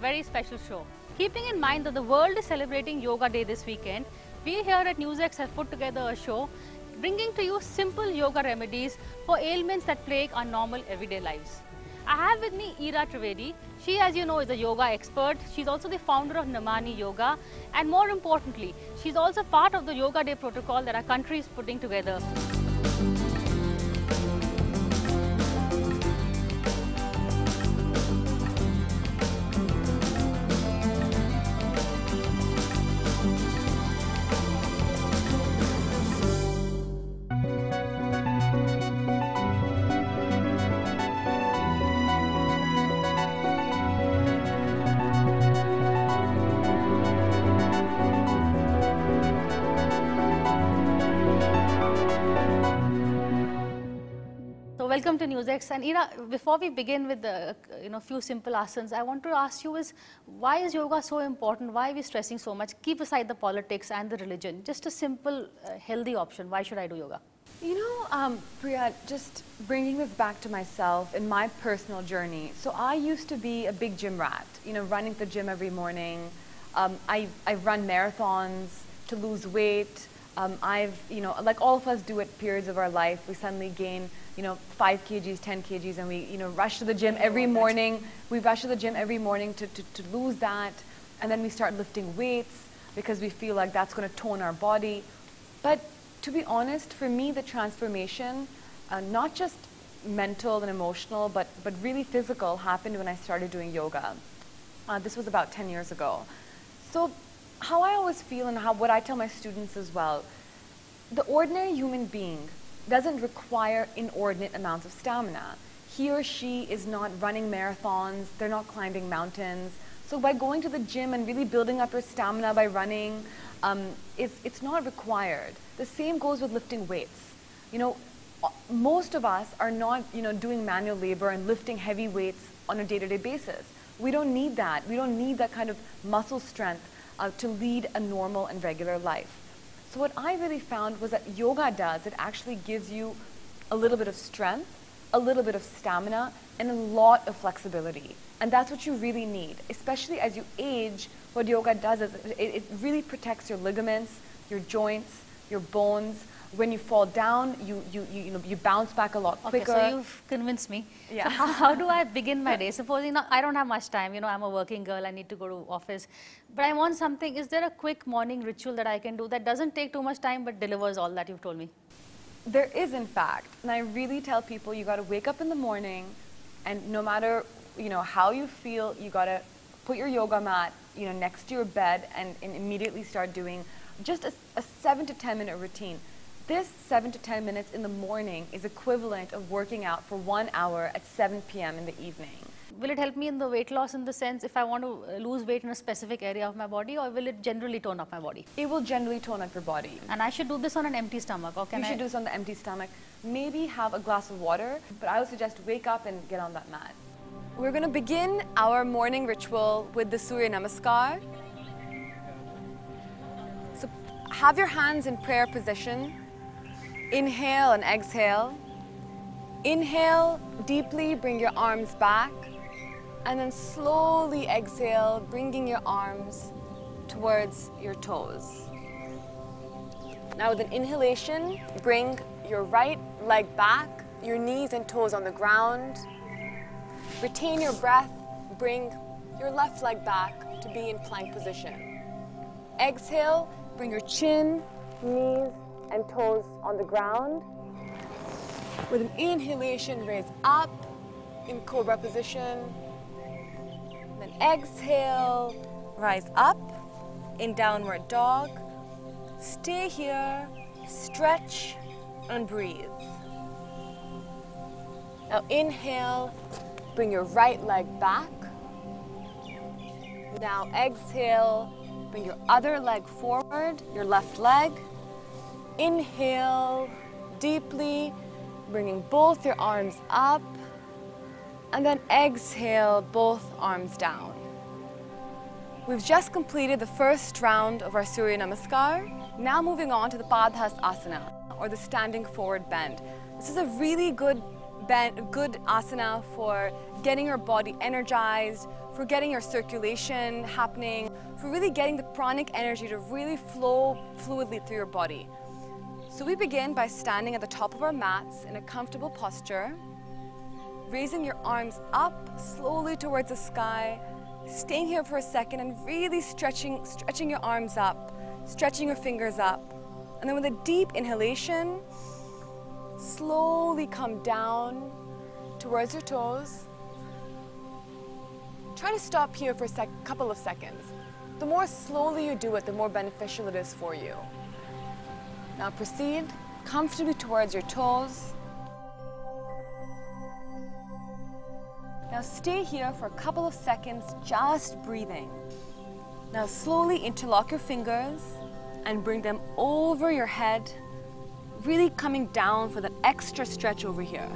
very special show. Keeping in mind that the world is celebrating Yoga Day this weekend, we here at NewsX have put together a show bringing to you simple yoga remedies for ailments that plague our normal everyday lives. I have with me Trivedi. She, as you know, is a yoga expert. She's also the founder of Namani Yoga, and more importantly, she's also part of the Yoga Day protocol that our country is putting together. Welcome to NewsX. And Ira, before we begin with the few simple asanas, I want to ask you is why is yoga so important? Why are we stressing so much? Keep aside the politics and the religion. Just a simple, healthy option. Why should I do yoga? You know, Priya, just bringing this back to myself in my personal journey. So I used to be a big gym rat. You know, running to the gym every morning. I've run marathons to lose weight. Like all of us do at periods of our life, we suddenly gain 5 kgs, 10 kgs, and we, rush to the gym every morning. We rush to the gym every morning to lose that. And then we start lifting weights because we feel like that's going to tone our body. But to be honest, for me, the transformation, not just mental and emotional, but really physical, happened when I started doing yoga. This was about 10 years ago. So how I always feel and what I tell my students as well, the ordinary human being doesn't require inordinate amounts of stamina. He or she is not running marathons, they're not climbing mountains. So by going to the gym and really building up your stamina by running, it's not required. The same goes with lifting weights. Most of us are not doing manual labor and lifting heavy weights on a day-to-day basis. We don't need that. We don't need that kind of muscle strength to lead a normal and regular life. So what I really found was that yoga does, it actually gives you a little bit of strength, a little bit of stamina, and a lot of flexibility. And that's what you really need. Especially as you age, what yoga does is it really protects your ligaments, your joints, your bones. When you fall down, you bounce back a lot quicker. Okay, so you've convinced me. Yeah. So how do I begin my day? Supposing I don't have much time, I'm a working girl, I need to go to office. But I want something, is there a quick morning ritual that I can do that doesn't take too much time but delivers all that you've told me? There is, in fact. And I really tell people you got to wake up in the morning, and no matter how you feel, you got to put your yoga mat next to your bed and immediately start doing just a 7 to 10 minute routine. This 7 to 10 minutes in the morning is equivalent of working out for 1 hour at 7 p.m. in the evening. Will it help me in the weight loss in the sense if I want to lose weight in a specific area of my body, or will it generally tone up my body? It will generally tone up your body. And I should do this on an empty stomach, or can You should do this on the empty stomach. Maybe have a glass of water, but I would suggest wake up and get on that mat. We're going to begin our morning ritual with the Surya Namaskar. So have your hands in prayer position. Inhale and exhale. Inhale, deeply bring your arms back, and then slowly exhale, bringing your arms towards your toes. Now with an inhalation, bring your right leg back, your knees and toes on the ground. Retain your breath, bring your left leg back to be in plank position. Exhale, bring your chin, knees, and toes on the ground. With an inhalation, raise up in cobra position. Then exhale, rise up in downward dog. Stay here, stretch and breathe. Now inhale, bring your right leg back. Now exhale, bring your other leg forward, your left leg. Inhale deeply, bringing both your arms up, and then exhale, both arms down. We've just completed the first round of our Surya Namaskar. Now moving on to the PADAHASTASANA, or the standing forward bend. This is a really good good asana for getting your body energized, for getting your circulation happening, for really getting the pranic energy to really flow fluidly through your body. So we begin by standing at the top of our mats in a comfortable posture, raising your arms up slowly towards the sky, staying here for a second and really stretching your arms up, stretching your fingers up. And then with a deep inhalation, slowly come down towards your toes. Try to stop here for a couple of seconds. The more slowly you do it, the more beneficial it is for you. Now proceed comfortably towards your toes. Now stay here for a couple of seconds, just breathing. Now slowly interlock your fingers and bring them over your head, really coming down for that extra stretch over here.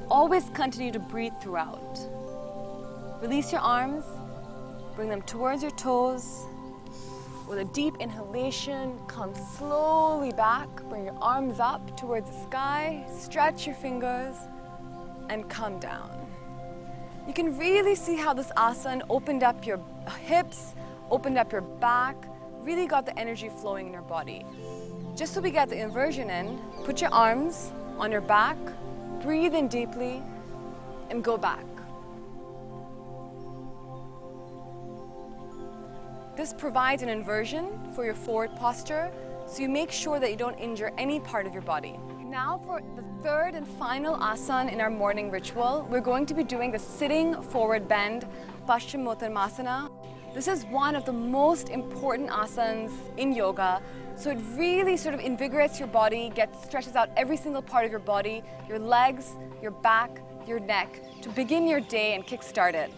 Always continue to breathe throughout. Release your arms, bring them towards your toes. With a deep inhalation, come slowly back, bring your arms up towards the sky, stretch your fingers, and come down. You can really see how this asana opened up your hips, opened up your back, really got the energy flowing in your body. Just so we get the inversion in, put your arms on your back, breathe in deeply, and go back. This provides an inversion for your forward posture, so you make sure that you don't injure any part of your body. Now for the third and final asana in our morning ritual, we're going to be doing the sitting forward bend, PASCHIMOTTANASANA. This is one of the most important asanas in yoga, so it really sort of invigorates your body, stretches out every single part of your body, your legs, your back, your neck, to begin your day and kickstart it.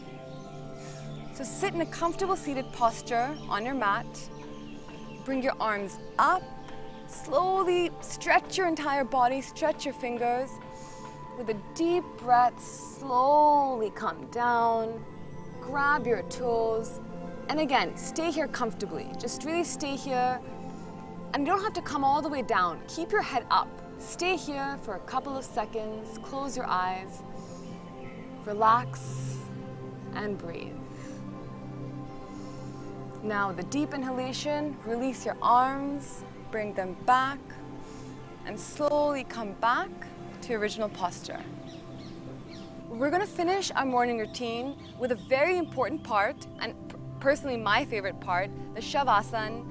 So sit in a comfortable seated posture on your mat, bring your arms up, slowly stretch your entire body, stretch your fingers. With a deep breath, slowly come down, grab your toes, and again, stay here comfortably. Just really stay here, and you don't have to come all the way down. Keep your head up. Stay here for a couple of seconds, close your eyes, relax, and breathe. Now with a deep inhalation, release your arms, bring them back, and slowly come back to your original posture. We're going to finish our morning routine with a very important part, and personally my favorite part, the Shavasana,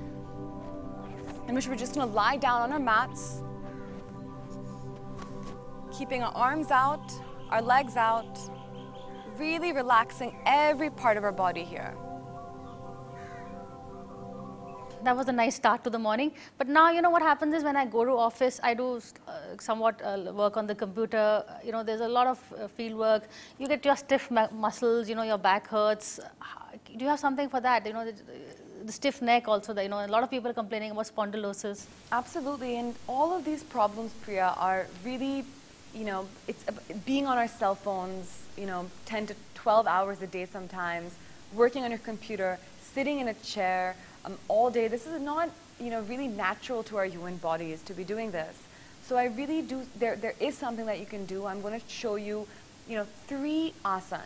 in which we're just going to lie down on our mats, keeping our arms out, our legs out, really relaxing every part of our body here. That was a nice start to the morning. But now, you know, what happens is when I go to office, I do somewhat work on the computer. You know, there's a lot of field work. You get your stiff muscles, you know, your back hurts. Do you have something for that? You know, the stiff neck also, you know, a lot of people are complaining about spondylosis. Absolutely, and all of these problems, Priya, are really, you know, it's being on our cell phones, you know, 10 to 12 hours a day sometimes, working on your computer, sitting in a chair, all day. This is not, you know, really natural to our human bodies to be doing this. So I really do, there is something that you can do. I'm going to show you, you know, 3 asanas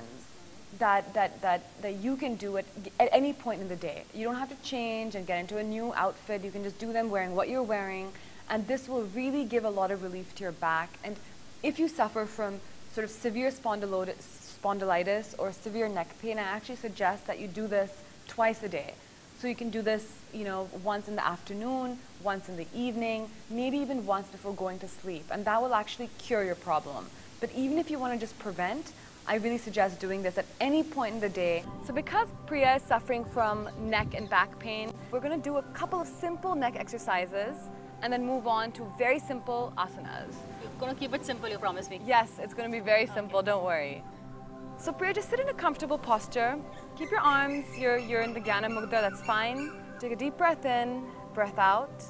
that you can do at any point in the day. You don't have to change and get into a new outfit. You can just do them wearing what you're wearing, and this will really give a lot of relief to your back. And if you suffer from sort of severe spondylitis or severe neck pain, I actually suggest that you do this twice a day. So you can do this, you know, once in the afternoon, once in the evening, maybe even once before going to sleep, and that will actually cure your problem. But even if you want to just prevent, I really suggest doing this at any point in the day. So because Priya is suffering from neck and back pain, we're going to do a couple of simple neck exercises and then move on to very simple asanas. You're going to keep it simple, you promise me? Yes, it's going to be very simple, don't worry. So Priya, just sit in a comfortable posture. Keep your arms, you're in the Jnana Mudra, that's fine. Take a deep breath in, breath out.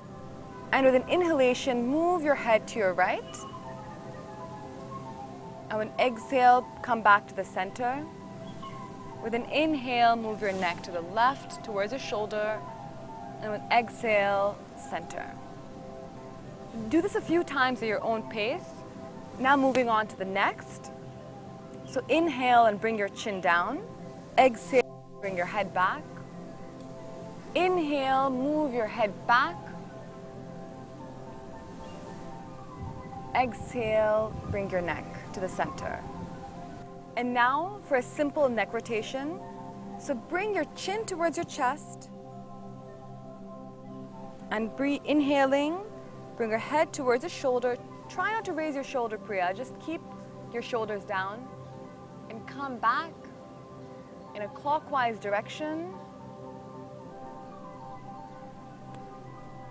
And with an inhalation, move your head to your right. And with an exhale, come back to the center. With an inhale, move your neck to the left, towards your shoulder. And with exhale, center. Do this a few times at your own pace. Now moving on to the next. So inhale and bring your chin down. Exhale, bring your head back. Inhale, move your head back. Exhale, bring your neck to the center. And now for a simple neck rotation. So bring your chin towards your chest. And breathe, inhaling, bring your head towards the shoulder. Try not to raise your shoulder, Priya. Just keep your shoulders down. And come back in a clockwise direction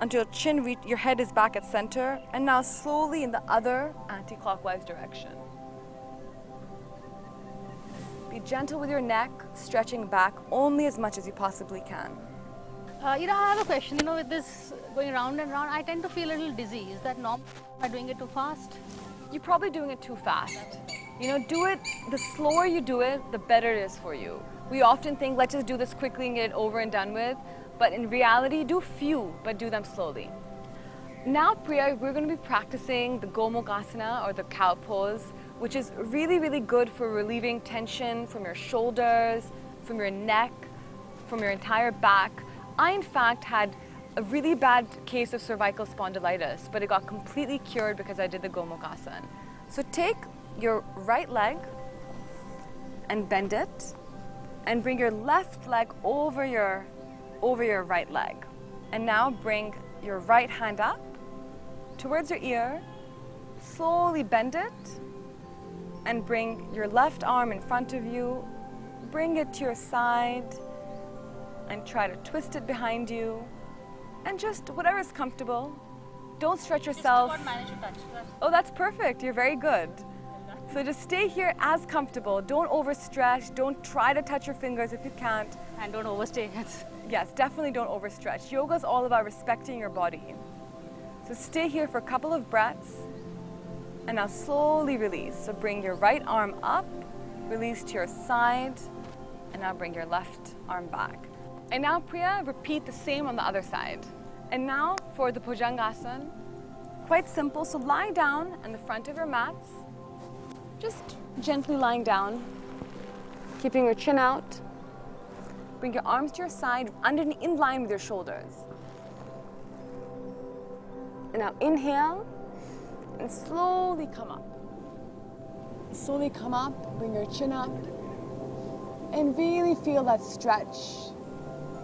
until your head is back at center, and now slowly in the other anti-clockwise direction. Be gentle with your neck, stretching back only as much as you possibly can. I have a question. With this going round and round, I tend to feel a little dizzy. Is that normal? Am I doing it too fast? You're probably doing it too fast. Do it, the slower you do it, the better it is for you. We often think, let's just do this quickly and get it over and done with. But in reality, do few, but do them slowly. Now, Priya, we're going to be practicing the Gomukhasana, or the cow pose, which is really, really good for relieving tension from your shoulders, from your neck, from your entire back. I, in fact, had a really bad case of cervical spondylitis, but it got completely cured because I did the Gomukhasana. So take your right leg and bend it, and bring your left leg over your right leg. And now bring your right hand up towards your ear, slowly bend it, and bring your left arm in front of you, bring it to your side, and try to twist it behind you, and just whatever is comfortable. Don't stretch yourself. Just manage to touch. Oh, that's perfect. You're very good. So just stay here as comfortable. Don't overstretch. Don't try to touch your fingers if you can't. And don't overstay. Yes, definitely don't overstretch. Yoga is all about respecting your body. So stay here for a couple of breaths, and now slowly release. So bring your right arm up, release to your side, and now bring your left arm back. And now, Priya, repeat the same on the other side. And now for the Bhujangasana, quite simple. So lie down on the front of your mats, just gently lying down, keeping your chin out. Bring your arms to your side, in line with your shoulders. And now inhale, and slowly come up. Slowly come up, bring your chin up, and really feel that stretch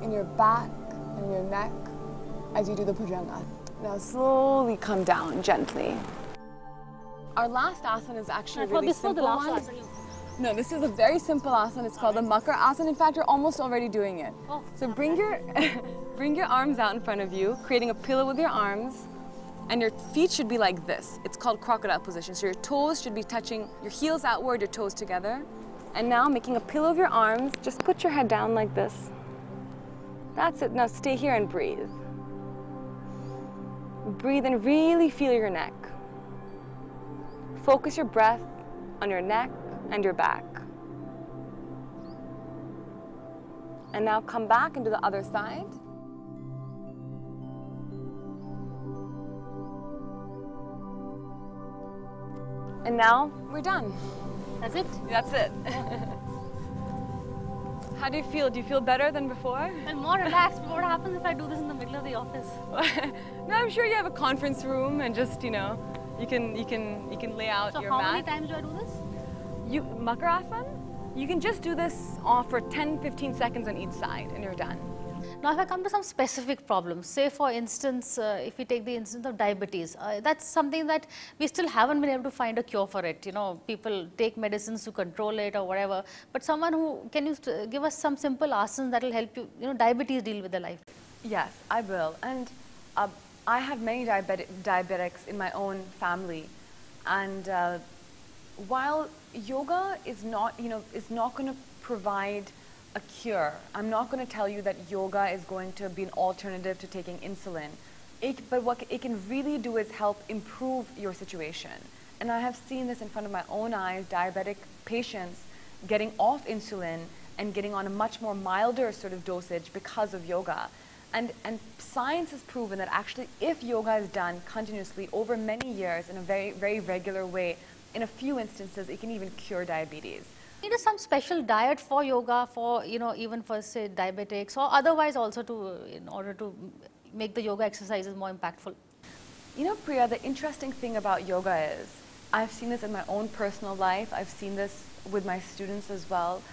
in your back and your neck as you do the Bhujangasana. Now slowly come down gently. Our last asana is actually a really simple one. No, this is a very simple asana. It's called the MAKARASANA. In fact, you're almost already doing it. Oh, so bring your arms out in front of you, creating a pillow with your arms, and your feet should be like this. It's called crocodile position. So your toes should be touching, your heels outward, your toes together. And now making a pillow of your arms, just put your head down like this. That's it. Now stay here and breathe. Breathe and really feel your neck. Focus your breath on your neck and your back. And now come back and do the other side. And now we're done. That's it? That's it. How do you feel? Do you feel better than before? And more relaxed. What happens if I do this in the middle of the office? No, I'm sure you have a conference room and just, you can lay out your mat. So how many times do I do this? Makarasana, you can just do this for 10-15 seconds on each side and you're done. Now, if I come to some specific problems, say for instance, if we take the instance of diabetes, that's something that we still haven't been able to find a cure for it. People take medicines to control it or whatever, but can you give us some simple asanas that will help you, diabetes deal with their life? Yes, I will. And I have many diabetics in my own family. And while yoga is not going to provide a cure, I'm not going to tell you that yoga is going to be an alternative to taking insulin. But what it can really do is help improve your situation. And I have seen this in front of my own eyes, diabetic patients getting off insulin and getting on a much more milder sort of dosage because of yoga. And science has proven that actually if yoga is done continuously over many years in a very, very regular way, in a few instances, it can even cure diabetes. Need some special diet for yoga, for even for say diabetics, or otherwise also in order to make the yoga exercises more impactful? Priya, the interesting thing about yoga is, I've seen this in my own personal life, I've seen this with my students as well.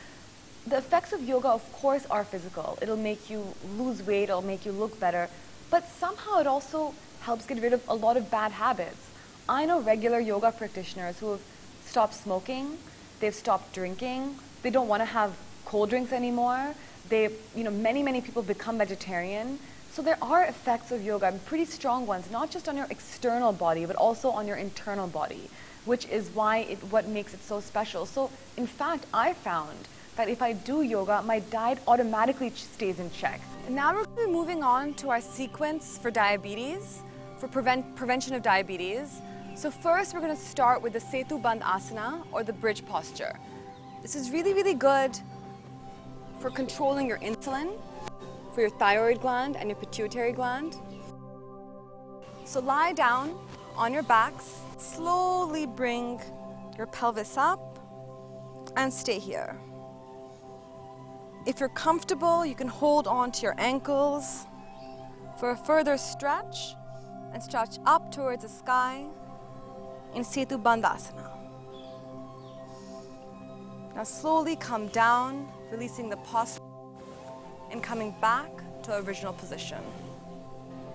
The effects of yoga, of course, are physical. It'll make you lose weight, it'll make you look better, but somehow it also helps get rid of a lot of bad habits. I know regular yoga practitioners who have stopped smoking, they've stopped drinking, they don't want to have cold drinks anymore. Many people become vegetarian. So there are effects of yoga, and pretty strong ones, not just on your external body, but also on your internal body, which is what makes it so special. So in fact, I found that if I do yoga, my diet automatically stays in check. And now we're going to be moving on to our sequence for diabetes, for prevention of diabetes. So first, we're going to start with the SETUBANDHASANA, or the bridge posture. This is really, really good for controlling your insulin, for your thyroid gland and your pituitary gland. So lie down on your backs, slowly bring your pelvis up and stay here. If you're comfortable, you can hold on to your ankles for a further stretch and stretch up towards the sky in SETUBANDHASANA. Now slowly come down, releasing the posture and coming back to original position.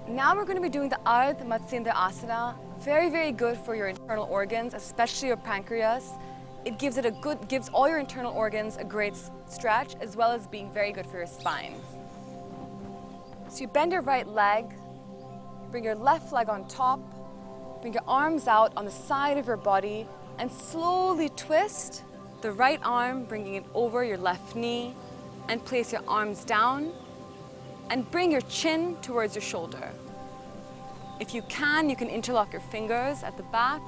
Now we're going to be doing the Ardha Matsyendrasana Asana. Very, very good for your internal organs, especially your pancreas. It gives all your internal organs a great stretch, as well as being very good for your spine. So you bend your right leg, bring your left leg on top, bring your arms out on the side of your body, and slowly twist the right arm, bringing it over your left knee, and place your arms down, and bring your chin towards your shoulder. If you can interlock your fingers at the back,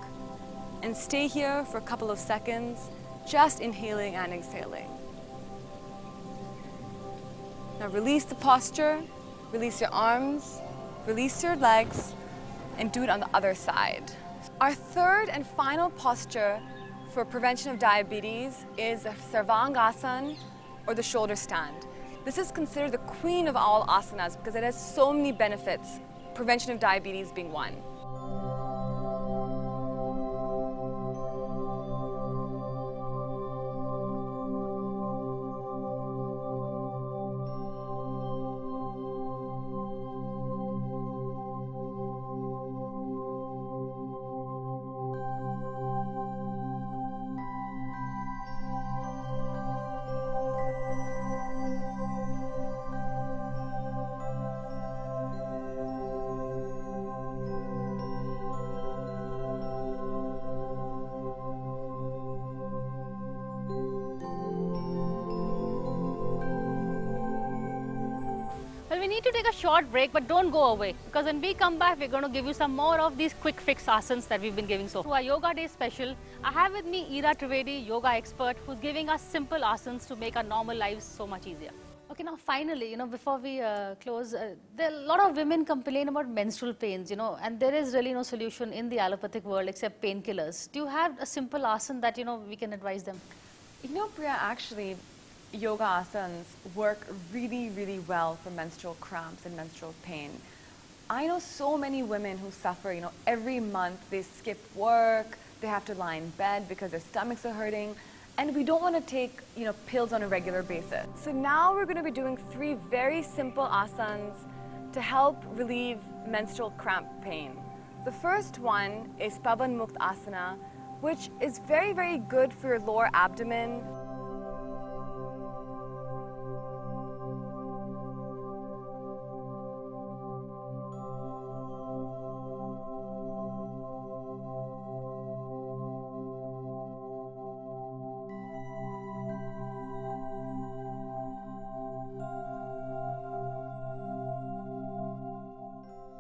and stay here for a couple of seconds, just inhaling and exhaling. Now release the posture, release your arms, release your legs, and do it on the other side. Our third and final posture for prevention of diabetes is the SARVANGASANA, or the shoulder stand. This is considered the queen of all asanas because it has so many benefits, prevention of diabetes being one. We need to take a short break, but don't go away, because when we come back, we're going to give you some more of these quick fix asanas that we've been giving so far. To our Yoga Day special, I have with me Trivedi, yoga expert, who's giving us simple asanas to make our normal lives so much easier. Okay, now finally, before we close, there are a lot of women complain about menstrual pains, and there is really no solution in the allopathic world except painkillers. Do you have a simple asana that, we can advise them? Priya, actually, yoga asanas work really, really well for menstrual cramps and menstrual pain. I know so many women who suffer, every month they skip work, they have to lie in bed because their stomachs are hurting, and we don't want to take, pills on a regular basis. So now we're going to be doing 3 very simple asanas to help relieve menstrual cramp pain. The first one is PAWANMUKTASANA, which is very, very good for your lower abdomen.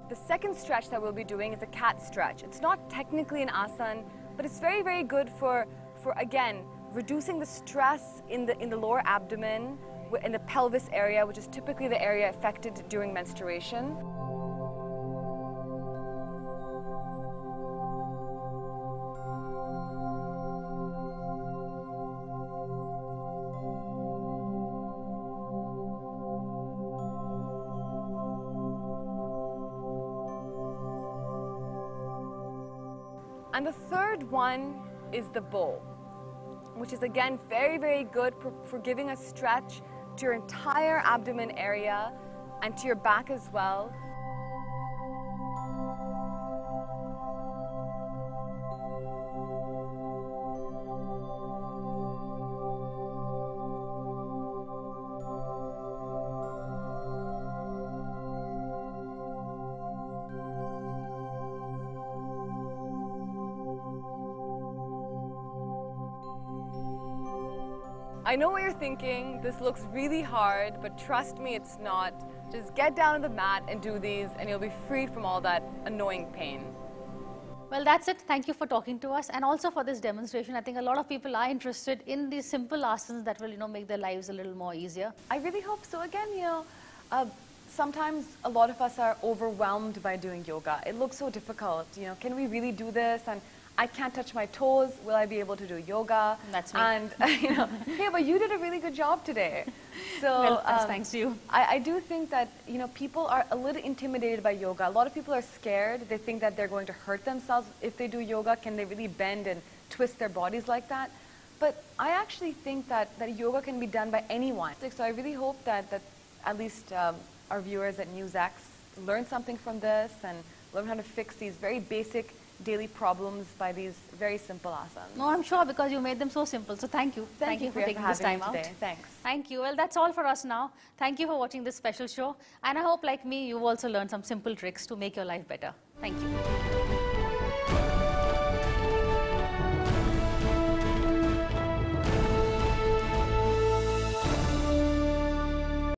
The second stretch that we'll be doing is a cat stretch. It's not technically an asana, but it's very, very good for again, reducing the stress in the lower abdomen in the pelvis area, which is typically the area affected during menstruation. And the third one is the bow, which is again very, very good for giving a stretch to your entire abdomen area and to your back as well. I know what you're thinking, this looks really hard, but trust me, it's not. Just get down on the mat and do these and you'll be free from all that annoying pain. Well, that's it. Thank you for talking to us and also for this demonstration. I think a lot of people are interested in these simple asanas that will, make their lives a little more easier. I really hope so. Again, sometimes a lot of us are overwhelmed by doing yoga. It looks so difficult. Can we really do this? And I can't touch my toes. Will I be able to do yoga? That's me. And hey, but you did a really good job today. So well, thanks to you. I do think that people are a little intimidated by yoga. A lot of people are scared. They think that they're going to hurt themselves if they do yoga. Can they really bend and twist their bodies like that? But I actually think that yoga can be done by anyone. So I really hope that at least our viewers at NewsX learn something from this and learn how to fix these very basic daily problems by these very simple asanas. No, I'm sure because you made them so simple. So thank you. Thank you for taking this time out. Thanks. Thank you. Well, that's all for us now. Thank you for watching this special show. And I hope, like me, you've also learned some simple tricks to make your life better. Thank you.